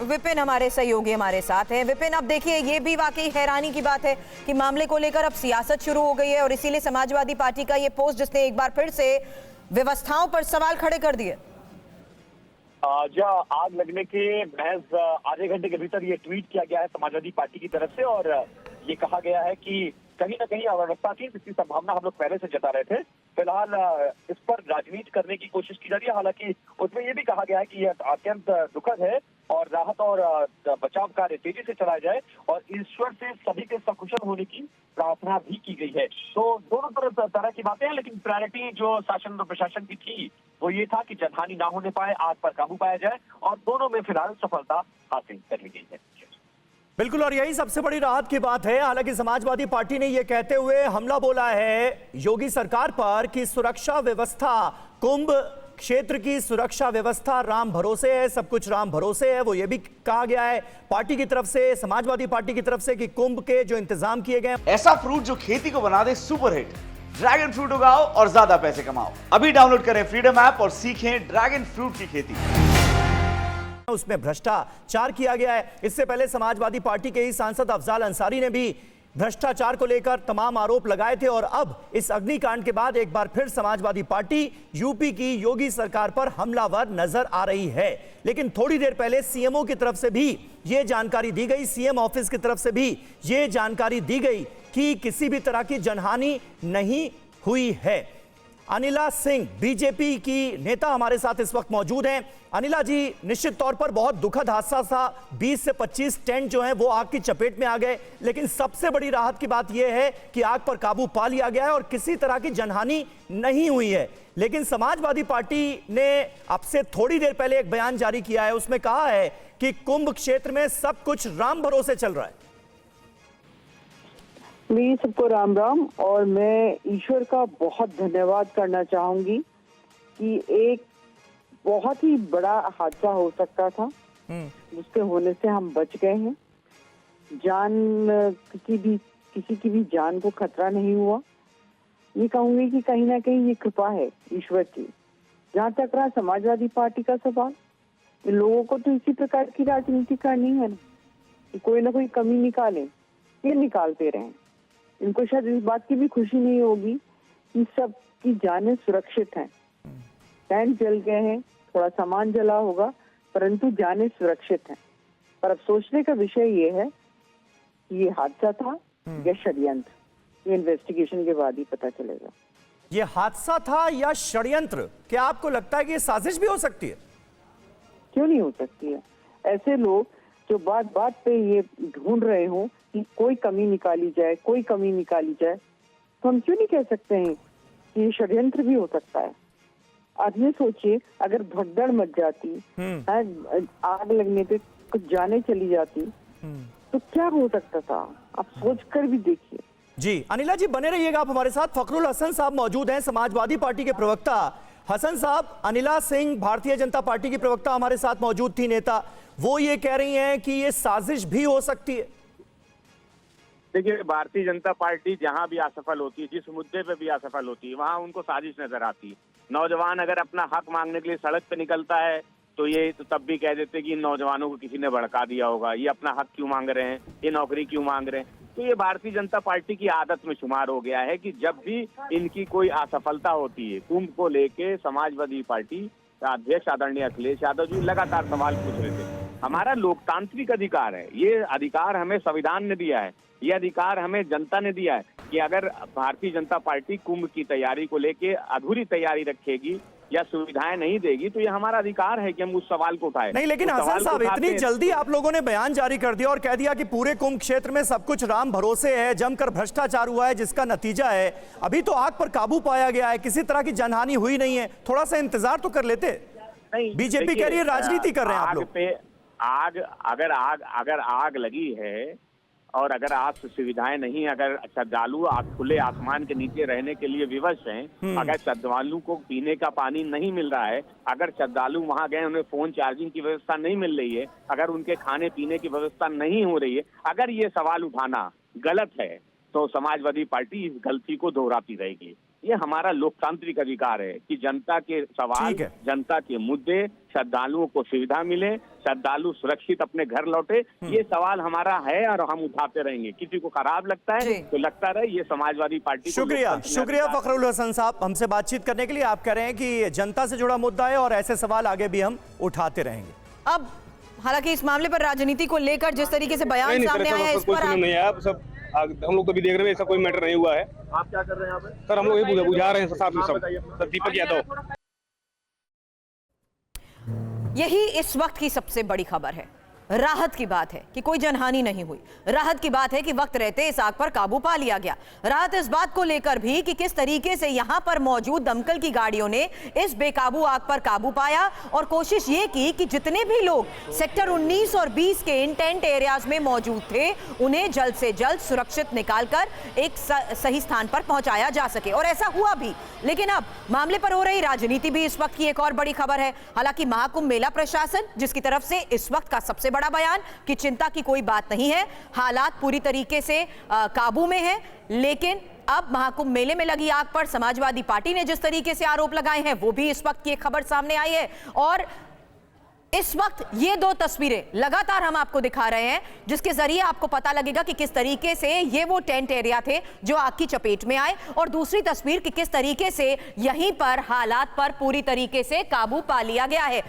विपिन हमारे सहयोगी हमारे साथ हैं। विपिन, अब देखिए ये भी वाकई हैरानी की बात है कि मामले को लेकर अब सियासत शुरू हो गई है और इसीलिए समाजवादी पार्टी का ये पोस्ट जिसने एक बार फिर से व्यवस्थाओं पर सवाल खड़े कर दिए। आग लगने के महज आधे घंटे के भीतर ये ट्वीट किया गया है समाजवादी पार्टी की तरफ से और ये कहा गया है कि कहीं ना कहीं अव्यवस्था थी, इसकी संभावना हम लोग पहले से जता रहे थे। फिलहाल इस पर राजनीति करने की कोशिश की जा रही है। हालांकि उसमें ये भी कहा गया है कि यह अत्यंत दुखद है और राहत और बचाव कार्य तेजी से चलाया जाए और ईश्वर से सभी के सकुशल होने की प्रार्थना भी की गई है। तो दोनों तरह की बातें हैं, लेकिन प्रायोरिटी जो शासन और प्रशासन की थी वो ये था कि जनहानि ना होने पाए, आग पर काबू पाया जाए और दोनों में फिलहाल सफलता हासिल कर ली गई है। बिल्कुल, और यही सबसे बड़ी राहत की बात है। हालांकि समाजवादी पार्टी ने यह कहते हुए हमला बोला है योगी सरकार पर कि सुरक्षा व्यवस्था, कुंभ क्षेत्र की सुरक्षा व्यवस्था राम भरोसे है, सब कुछ राम भरोसे है। वो ये भी कहा गया है पार्टी की तरफ से, समाजवादी पार्टी की तरफ से, कि कुंभ के जो इंतजाम किए गए, ऐसा फ्रूट जो खेती को बना दे सुपर हिट। ड्रैगन फ्रूट उगाओ और ज्यादा पैसे कमाओ। अभी डाउनलोड करें फ्रीडम ऐप और सीखें ड्रैगन फ्रूट की खेती। उसमें भ्रष्टाचार किया गया है। इससे पहले समाजवादी पार्टी के ही सांसद अफजाल अंसारी ने भी भ्रष्टाचार को लेकर तमाम आरोप लगाए थे और अब इस अग्निकांड के बाद एक बार फिर समाजवादी पार्टी यूपी की योगी सरकार पर हमलावर नजर आ रही है। लेकिन थोड़ी देर पहले सीएमओ की तरफ से भी यह जानकारी दी गई, सीएम ऑफिस की तरफ से भी यह जानकारी दी गई कि किसी भी तरह की जनहानि नहीं हुई है। अनिला सिंह बीजेपी की नेता हमारे साथ इस वक्त मौजूद हैं। अनिला जी, निश्चित तौर पर बहुत दुखद हादसा था। 20 से 25 टेंट जो हैं वो आग की चपेट में आ गए, लेकिन सबसे बड़ी राहत की बात यह है कि आग पर काबू पा लिया गया है और किसी तरह की जनहानि नहीं हुई है। लेकिन समाजवादी पार्टी ने अब से थोड़ी देर पहले एक बयान जारी किया है, उसमें कहा है कि कुंभ क्षेत्र में सब कुछ राम भरोसे चल रहा है। मेरी सबको राम राम, और मैं ईश्वर का बहुत धन्यवाद करना चाहूंगी कि एक बहुत ही बड़ा हादसा हो सकता था जिसके होने से हम बच गए हैं। किसी की भी जान को खतरा नहीं हुआ। ये कहूंगी कि कहीं ना कहीं ये कृपा है ईश्वर की। जहाँ तक रहा समाजवादी पार्टी का सवाल, इन लोगों को तो इसी प्रकार की राजनीति करनी है ना, कि कोई ना कोई कमी निकाले, ये निकालते रहें। इनको शायद इस बात की भी खुशी नहीं होगी कि सबकी जानें सुरक्षित हैं। टेंट जल गए हैं, थोड़ा सामान जला होगा, परंतु जानें सुरक्षित हैं। पर अब सोचने का विषय ये है कि ये हादसा था या षड्यंत्र, ये इन्वेस्टिगेशन के बाद ही पता चलेगा। ये हादसा था या षड्यंत्र? क्या आपको लगता है कि ये साजिश भी हो सकती है? क्यों नहीं हो सकती है? ऐसे लोग जो बात बात पे ये ढूंढ रहे हो कि कोई कमी निकाली जाए, कोई कमी निकाली जाए, तो हम क्यों नहीं कह सकते हैं कि ये षड्यंत्र भी हो सकता है। आप ये सोचिए, अगर भगदड़ मच जाती, आग लगने पे कुछ जाने चली जाती, तो क्या हो सकता था? आप सोच कर भी देखिए। जी अनिला जी, बने रहिएगा आप हमारे साथ। फखरुल हसन साहब मौजूद हैं, समाजवादी पार्टी के प्रवक्ता। हसन साहब, अनिला सिंह भारतीय जनता पार्टी की प्रवक्ता हमारे साथ मौजूद थी, नेता, वो ये कह रही हैं कि ये साजिश भी हो सकती है। देखिए, भारतीय जनता पार्टी जहां भी असफल होती है, जिस मुद्दे पे भी असफल होती है, वहां उनको साजिश नजर आती है। नौजवान अगर अपना हक मांगने के लिए सड़क पे निकलता है तो ये तो तब भी कह देते कि इन नौजवानों को किसी ने भड़का दिया होगा, ये अपना हक क्यों मांग रहे हैं, ये नौकरी क्यों मांग रहे हैं। तो ये भारतीय जनता पार्टी की आदत में शुमार हो गया है कि जब भी इनकी कोई असफलता होती है, कुंभ को लेके समाजवादी पार्टी अध्यक्ष आदरणीय अखिलेश यादव जी लगातार सवाल पूछ रहे थे। हमारा लोकतांत्रिक अधिकार है, ये अधिकार हमें संविधान ने दिया है, ये अधिकार हमें जनता ने दिया है कि अगर भारतीय जनता पार्टी कुंभ की तैयारी को लेके अधूरी तैयारी रखेगी या सुविधाएं नहीं देगी, तो ये हमारा अधिकार है कि हम उस सवाल को उठाएं। नहीं, लेकिन हसन साहब, इतनी जल्दी आप लोगों ने बयान जारी कर दिया और कह दिया कि पूरे कुंभ क्षेत्र में सब कुछ राम भरोसे है, जमकर भ्रष्टाचार हुआ है, जिसका नतीजा है अभी तो आग पर काबू पाया गया है, किसी तरह की जनहानि हुई नहीं है। थोड़ा सा इंतजार तो कर लेते। बीजेपी कह रही है राजनीति कर रहे हैं आप लोग। अगर आग लगी है और अगर आप सुविधाएं नहीं, अगर श्रद्धालु खुले आसमान के नीचे रहने के लिए विवश हैं, अगर श्रद्धालु को पीने का पानी नहीं मिल रहा है, अगर श्रद्धालु वहां गए उन्हें फोन चार्जिंग की व्यवस्था नहीं मिल रही है, अगर उनके खाने पीने की व्यवस्था नहीं हो रही है, अगर ये सवाल उठाना गलत है तो समाजवादी पार्टी इस गलती को दोहराती रहेगी। ये हमारा लोकतांत्रिक अधिकार है कि जनता के सवाल, ठीक है। जनता के मुद्दे, श्रद्धालुओं को सुविधा मिले, श्रद्धालु सुरक्षित अपने घर लौटे, ये सवाल हमारा है और हम उठाते रहेंगे। किसी को खराब लगता जी। है तो लगता रहे, ये समाजवादी पार्टी को शुक्रिया लोकतंत्र में शुक्रिया अधिकार है। फखरुल हसन साहब हमसे बातचीत करने के लिए। आप कह रहे हैं कि जनता से जुड़ा मुद्दा है और ऐसे सवाल आगे भी हम उठाते रहेंगे। अब हालांकि इस मामले पर राजनीति को लेकर जिस तरीके से बयान नहीं सामने सर, आया है, इस कोई पर सुनवाई नहीं है। आप सब हम लोग तो भी देख रहे हैं, ऐसा कोई मैटर नहीं हुआ है। आप क्या कर रहे हैं यहाँ पे? सर हम लोग ये बुझा रहे हैं साहब, सब दीपक यादव। यही इस वक्त की सबसे बड़ी खबर है। राहत की बात है कि कोई जनहानि नहीं हुई। राहत की बात है कि वक्त रहते इस आग पर काबू पा लिया गया। राहत इस बात को लेकर भी कि किस तरीके से यहां पर मौजूद दमकल की गाड़ियों ने इस बेकाबू आग पर काबू पाया और कोशिश ये की कि जितने भी लोग सेक्टर 19 और 20 के इन टेंट एरियाज में मौजूद थे उन्हें जल्द से जल्द सुरक्षित निकालकर एक सही स्थान पर पहुंचाया जा सके, और ऐसा हुआ भी। लेकिन अब मामले पर हो रही राजनीति भी इस वक्त की एक और बड़ी खबर है। हालांकि महाकुंभ मेला प्रशासन जिसकी तरफ से इस वक्त का सबसे बड़ा बयान कि चिंता की कोई बात नहीं है, हालात पूरी तरीके से काबू में है। लेकिन अब महाकुंभ मेले में लगी आग पर समाजवादी पार्टी ने जिस तरीके से आरोप लगाए हैं वो भी इस वक्त की एक खबर सामने आई है। और इस वक्त ये दो तस्वीरें लगातार हम आपको दिखा रहे हैं जिसके जरिए आपको पता लगेगा कि किस तरीके से ये वो टेंट एरिया थे जो आग की चपेट में आए, और दूसरी तस्वीर कि किस तरीके से यहीं पर हालात पर पूरी तरीके से काबू पा लिया गया है।